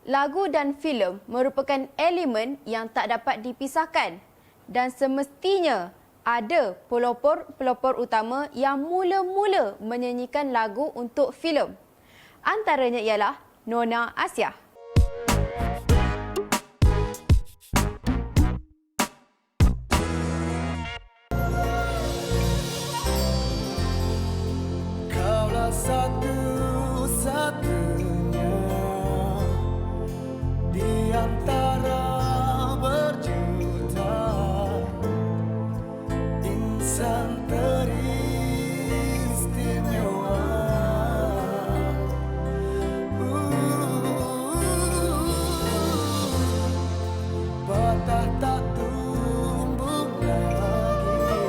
Lagu dan filem merupakan elemen yang tak dapat dipisahkan dan semestinya ada pelopor-pelopor utama yang mula-mula menyanyikan lagu untuk filem. Antaranya ialah Nona Asia. Kaulah satu-satunya di antara berjuta insan teristimewa. Patah tak tumbuh lagi,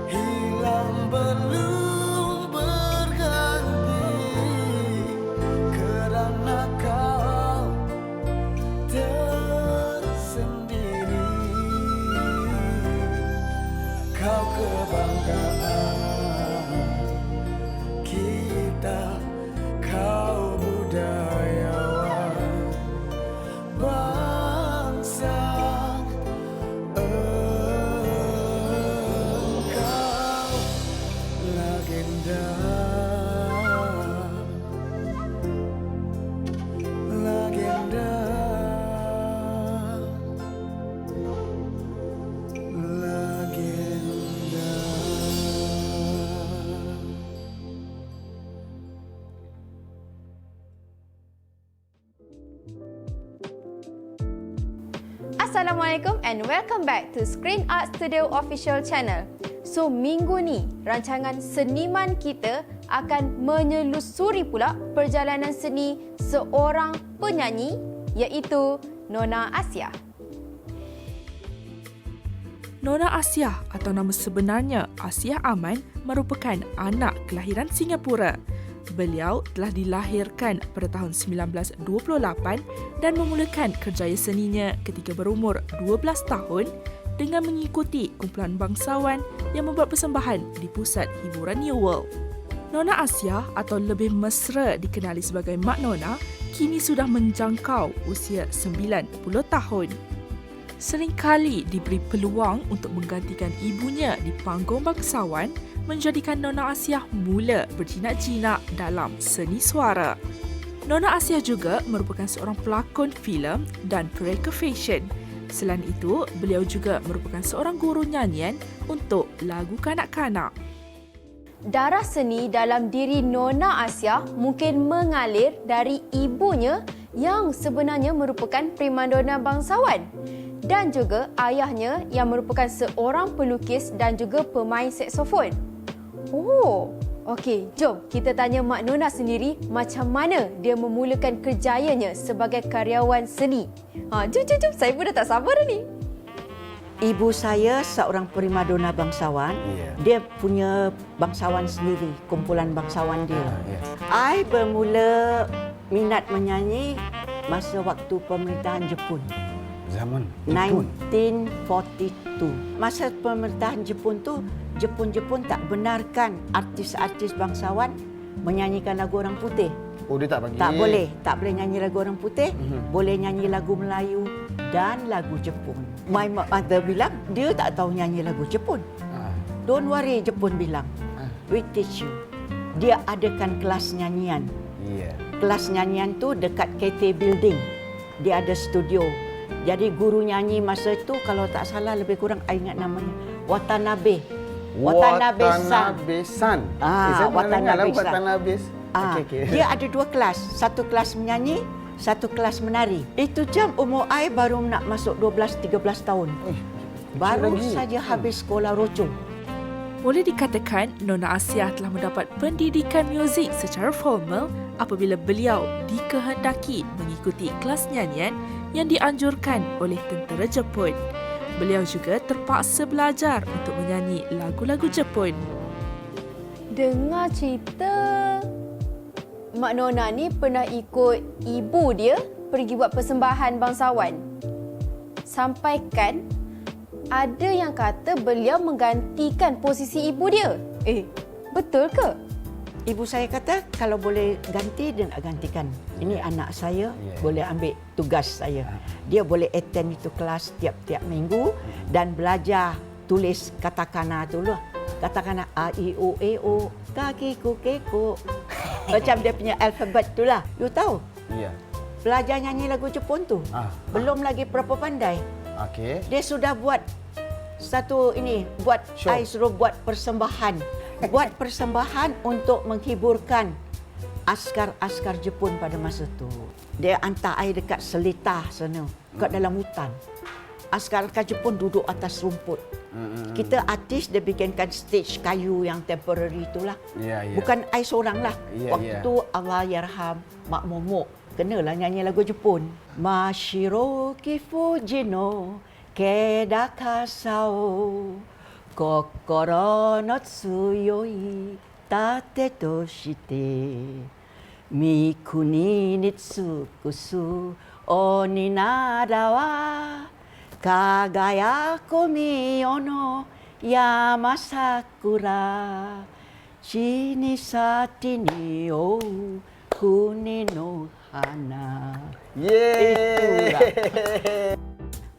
hilang belum berganti, kerana kau tersendiri. Kau kebanggaan kita, kau budayawan bangsa. Engkau legenda, legenda, legenda. Assalamualaikum and welcome back to Screen Art Studio Official Channel. So, minggu ni rancangan seniman kita akan menyelusuri pula perjalanan seni seorang penyanyi iaitu Nona Asia. Nona Asia atau nama sebenarnya Asia Aman merupakan anak kelahiran Singapura. Beliau telah dilahirkan pada tahun 1928 dan memulakan kerjaya seninya ketika berumur 12 tahun dengan mengikuti kumpulan bangsawan yang membuat persembahan di pusat hiburan New World. Nona Asia atau lebih mesra dikenali sebagai Mak Nona kini sudah menjangkau usia 90 tahun. Seringkali diberi peluang untuk menggantikan ibunya di panggung bangsawan menjadikan Nona Asia mula berjinak-jinak dalam seni suara. Nona Asia juga merupakan seorang pelakon filem dan pereka fashion. Selain itu, beliau juga merupakan seorang guru nyanyian untuk lagu kanak-kanak. Darah seni dalam diri Nona Asia mungkin mengalir dari ibunya yang sebenarnya merupakan primadona bangsawan dan juga ayahnya yang merupakan seorang pelukis dan juga pemain saksofon. Oh, okey, jom kita tanya Mak Nona sendiri macam mana dia memulakan kerjayanya sebagai karyawan seni. Jom, saya pun dah tak sabar dah ni. Ibu saya seorang primadona bangsawan. Dia punya bangsawan sendiri, kumpulan bangsawan dia. I bermula minat menyanyi masa waktu pemerintahan Jepun. Zaman Jepun. 1942. Masa pemerintahan Jepun tu, Jepun tak benarkan artis-artis bangsawan menyanyikan lagu orang putih. Oh, dia tak bagi. Tak boleh nyanyi lagu orang putih, boleh nyanyi lagu Melayu dan lagu Jepun. My mother bilang dia tak tahu nyanyi lagu Jepun. Don't worry, Jepun bilang. We teach you. Dia adakan kelas nyanyian. Kelas nyanyian tu dekat KT Building. Dia ada studio. Jadi guru nyanyi masa itu kalau tak salah lebih kurang I ingat namanya Watanabe. Watanabe-san. Saya pernah dengar lah Watanabe. Dia ada dua kelas. Satu kelas menyanyi, satu kelas menari. Itu jam umur I baru nak masuk 12-13 tahun. Baru saja habis sekolah Rochong. Boleh dikatakan Nona Asia telah mendapat pendidikan muzik secara formal apabila beliau dikehendaki mengikuti kelas nyanyian yang dianjurkan oleh tentera Jepun. Beliau juga terpaksa belajar untuk menyanyi lagu-lagu Jepun. Dengar cerita Mak Nona ni pernah ikut ibu dia pergi buat persembahan bangsawan. Sampaikan ada yang kata beliau menggantikan posisi ibu dia. Betul ke? Ibu saya kata kalau boleh ganti, dia nak gantikan. Ini anak saya, boleh ambil tugas saya. Dia boleh attend itu kelas tiap-tiap minggu dan belajar tulis katakana tu lah. Katakana A, I, O, E, O, kakiku, keko. Macam dia punya alfabet tu lah. You tahu? Ya. Belajar nyanyi lagu Jepun tu. Belum lagi berapa pandai. Okey. Dia sudah buat satu ini, Show. I suruh buat persembahan. Buat persembahan untuk menghiburkan askar-askar Jepun pada masa tu. Dia hantar I dekat Seletar sana, dekat dalam hutan. Askar-askar Jepun duduk atas rumput. Kita artis dia bikinkan stage kayu yang temporary itulah. Ya, ya. Bukan I seorang lah. Ya, Waktu Allah yarham Mak Momok kenalah nyanyi lagu Jepun. Mashiroki Fujino Kedakasao Kokoro no tsuyoi tate to shite Mikuni ni tsukusu oni nada wa Kagayaku miyo no yamasakura Shinisati ni o kuni no hana. Itulah.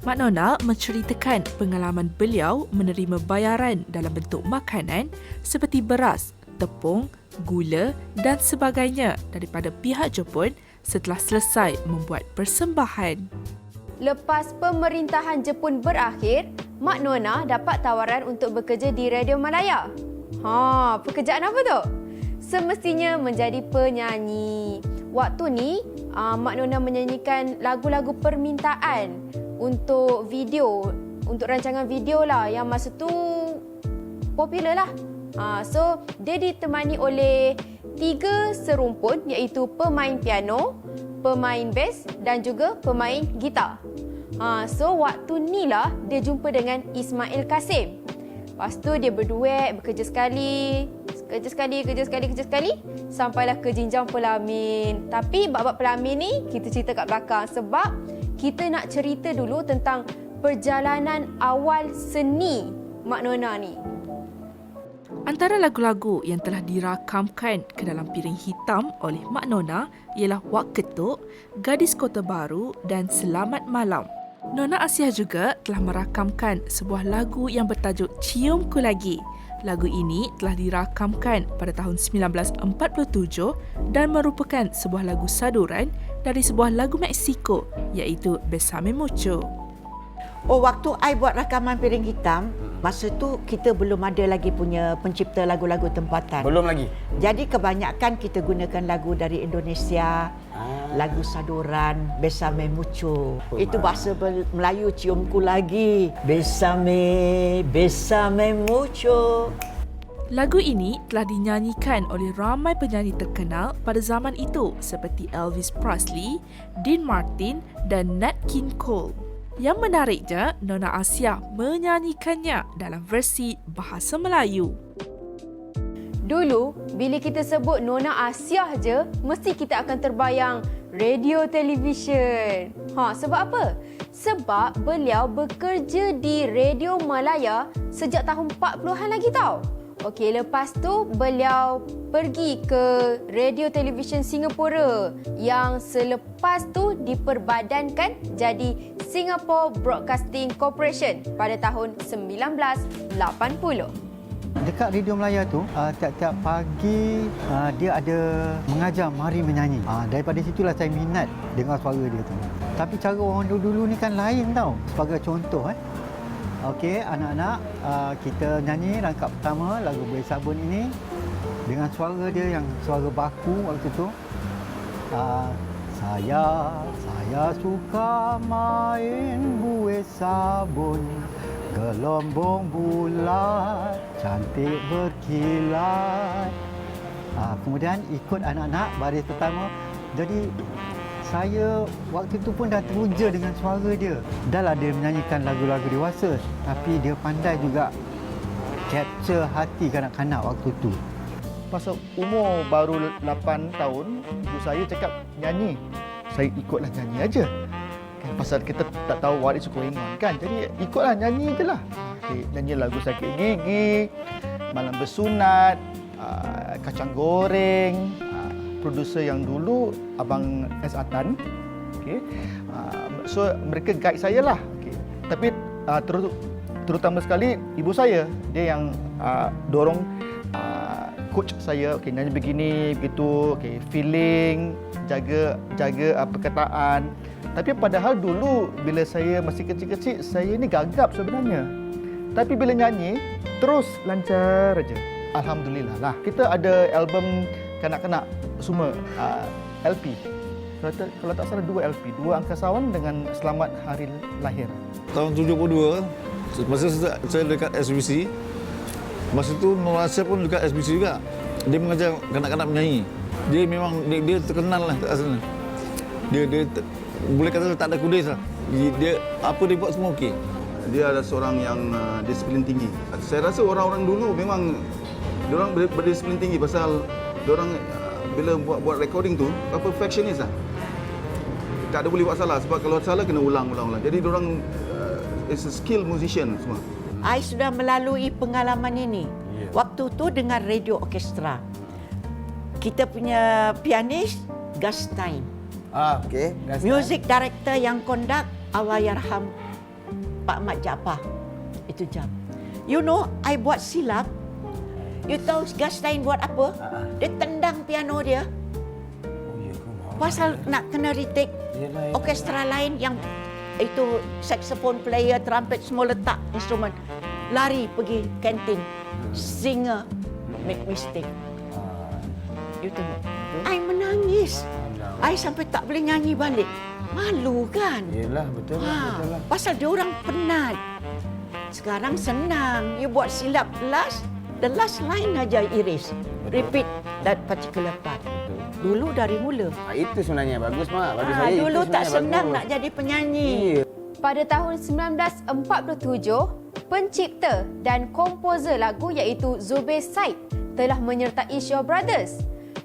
Mak Nona menceritakan pengalaman beliau menerima bayaran dalam bentuk makanan seperti beras, tepung, gula dan sebagainya daripada pihak Jepun setelah selesai membuat persembahan. Lepas pemerintahan Jepun berakhir, Mak Nona dapat tawaran untuk bekerja di Radio Malaya. Pekerjaan apa tu? Semestinya menjadi penyanyi. Waktu ni, Mak Nona menyanyikan lagu-lagu permintaan untuk video, untuk rancangan video lah yang masa tu popular lah. So, dia ditemani oleh 3 serumpun iaitu pemain piano, pemain bass dan juga pemain gitar. So, waktu ni lah dia jumpa dengan Ismail Kasim. Lepas tu dia berduet, bekerja sekali, sampailah ke jenjang pelamin. Tapi bab-bab pelamin ni kita cerita kat belakang sebab kita nak cerita dulu tentang perjalanan awal seni Mak Nona ni. Antara lagu-lagu yang telah dirakamkan ke dalam piring hitam oleh Mak Nona ialah Wak Ketuk, Gadis Kota Baru dan Selamat Malam. Nona Asia juga telah merakamkan sebuah lagu yang bertajuk Ciumku Lagi. Lagu ini telah dirakamkan pada tahun 1947 dan merupakan sebuah lagu saduran dari sebuah lagu Meksiko iaitu Besame Mucho. Waktu I buat rakaman piring hitam, masa tu kita belum ada lagi punya pencipta lagu-lagu tempatan. Belum lagi. Jadi kebanyakan kita gunakan lagu dari Indonesia, lagu saduran, Besame Mucho. Itu bahasa Melayu, ciumku lagi. Besame, besame mucho. Lagu ini telah dinyanyikan oleh ramai penyanyi terkenal pada zaman itu seperti Elvis Presley, Dean Martin dan Nat King Cole. Yang menariknya, Nona Asia menyanyikannya dalam versi bahasa Melayu. Dulu, bila kita sebut Nona Asia je, mesti kita akan terbayang radio televisyen. Sebab apa? Sebab beliau bekerja di Radio Malaya sejak tahun 40-an lagi tau. Okey, lepas tu beliau pergi ke Radio Television Singapura yang selepas tu diperbadankan jadi Singapore Broadcasting Corporation pada tahun 1980. Dekat Radio Malaya tu, tiap-tiap pagi dia ada mengajar mari menyanyi. Daripada situlah saya minat dengar suara dia tu. Tapi cara orang dulu ni kan lain tau. Sebagai contoh, okey, anak-anak, kita nyanyi rangkap pertama lagu Buih Sabun ini dengan suara dia yang suara baku waktu tu. Saya suka main buih sabun, gelombang bulat, cantik berkilat. Kemudian ikut anak-anak baris pertama. Jadi saya waktu itu pun dah teruja dengan suara dia. Dahlah dia menyanyikan lagu-lagu dewasa, tapi dia pandai juga capture hati kanak-kanak waktu tu. Masa umur baru 8 tahun, ibu saya cakap nyanyi. Saya ikutlah nyanyi aja. Kan, pasal kita tak tahu what is going on kan. Jadi ikutlah nyanyi je lah. Okay, nyanyi lagu Sakit Gigi, Malam Bersunat, kacang goreng. Produser yang dulu Abang S. Atan. Okay. So mereka guide saya lah. Okay. Tapi terutama sekali ibu saya, dia yang dorong coach saya, okay, nyanyi begini, begitu, okay, feeling, jaga perkataan. Tapi padahal dulu bila saya masih kecil-kecil, saya ni gagap sebenarnya. Tapi bila nyanyi, terus lancar aja. Alhamdulillah lah. Kita ada album kanak-kanak semua, LP. Kalau tak salah 2 LP, 2 Angkasawan dengan Selamat Hari Lahir. Tahun 72, masa saya dekat SBC, masa tu Nur Asia pun dekat SBC juga. Dia mengajar kanak-kanak menyanyi. Dia memang dia terkenal lah kat sana. Dia boleh kata tak ada kudis lah. Dia apa dia buat semua okey. Dia ada seorang yang disiplin tinggi. Saya rasa orang-orang dulu memang diorang berdisiplin tinggi pasal diorang bila buat recording tu perfectionist lah. Tak ada boleh buat salah sebab kalau salah kena ulang. Jadi diorang is a skill musician semua. I sudah melalui pengalaman ini. Waktu tu dengan radio orkestra. Kita punya pianis Gastein. Okey. Music director yang conduct Allahyarham Pak Mat Jaafar. Itu jam. You know, I buat silap. You tahu Gastein buat apa? Dia tendang piano dia. Pasal nak kena retake orkestra lain yang itu saxophone player, trumpet semua letak instrumen. Lari pergi kantin. Singer make mistake. You tengok. I menangis. I sampai tak boleh nyanyi balik. Malu kan? Yelah, betul lah. Pasal dia orang penat. Sekarang senang. You buat silap the last line aja erase. Repeat that particular part. Dulu dari mula. Itu sebenarnya bagus, Mak. Bagi saya Dulu itu tak sebenarnya senang bagus. nak jadi penyanyi. Pada tahun 1947, pencipta dan komposer lagu iaitu Zubir Said telah menyertai Shaw Brothers.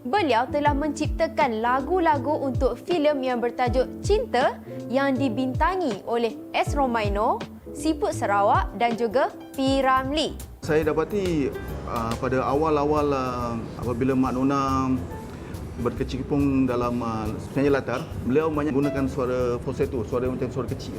Beliau telah menciptakan lagu-lagu untuk filem yang bertajuk Cinta yang dibintangi oleh S. Romaino, Siput Sarawak dan juga P. Ramlee. Saya dapati pada awal-awal apabila Mak Nona berkecimpung dalam penyanyi latar, beliau banyak gunakan suara falsetto, suara macam suara kecil.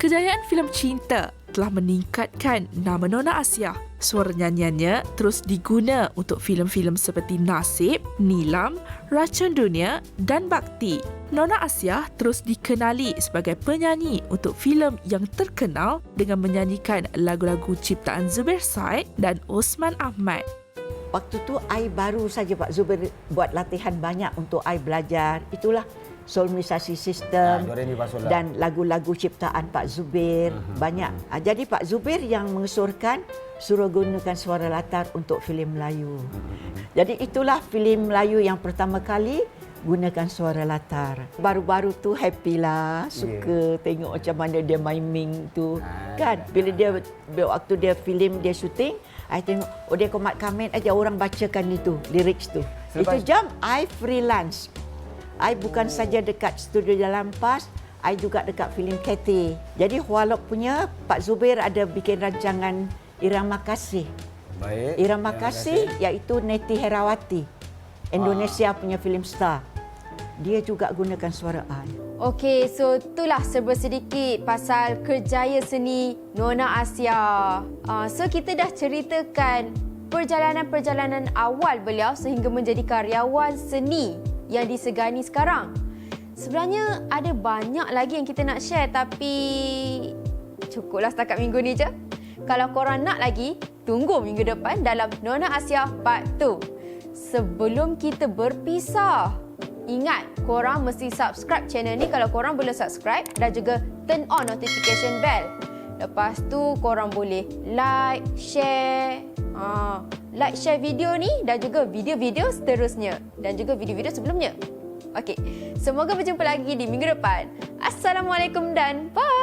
Kejayaan filem Cinta telah meningkatkan nama Nona Asia. Suara nyanyiannya terus diguna untuk filem-filem seperti Nasib, Nilam, Racun Dunia dan Bakti. Nona Asia terus dikenali sebagai penyanyi untuk filem yang terkenal dengan menyanyikan lagu-lagu ciptaan Zubir Said dan Osman Ahmad. Waktu tu I baru saja Pak Zubir buat latihan banyak untuk I belajar. Itulah solmisasi sistem dan lagu-lagu ciptaan Pak Zubir banyak. Jadi Pak Zubir yang mengusurkan suruh gunakan suara latar untuk filem Melayu. Jadi itulah filem Melayu yang pertama kali gunakan suara latar. Baru-baru tu happy lah, suka tengok macam mana dia miming tu. Kan bila dia waktu dia filem dia syuting, I tengok dia komat komen aja orang bacakan itu lyrics tu. Itu jam I freelance. I bukan saja dekat studio Jalan Pas, I juga dekat filem Cathy. Jadi Hualok punya Pak Zubir ada bikin rancangan Irama Kasih. Baik. Irama Kasih iaitu Neti Herawati. Indonesia punya filem star. Dia juga gunakan suara I. Okey, so itulah serba sedikit pasal kerjaya seni Nona Asia. So kita dah ceritakan perjalanan-perjalanan awal beliau sehingga menjadi karyawan seni yang disegani sekarang. Sebenarnya ada banyak lagi yang kita nak share tapi cukuplah setakat minggu ni je. Kalau korang nak lagi, tunggu minggu depan dalam Nona Asia Part 2. Sebelum kita berpisah, ingat korang mesti subscribe channel ni kalau korang belum subscribe dan juga turn on notification bell. Lepas tu korang boleh like, share video ni dan juga video-video seterusnya dan juga video-video sebelumnya. Okey, semoga berjumpa lagi di minggu depan. Assalamualaikum dan bye.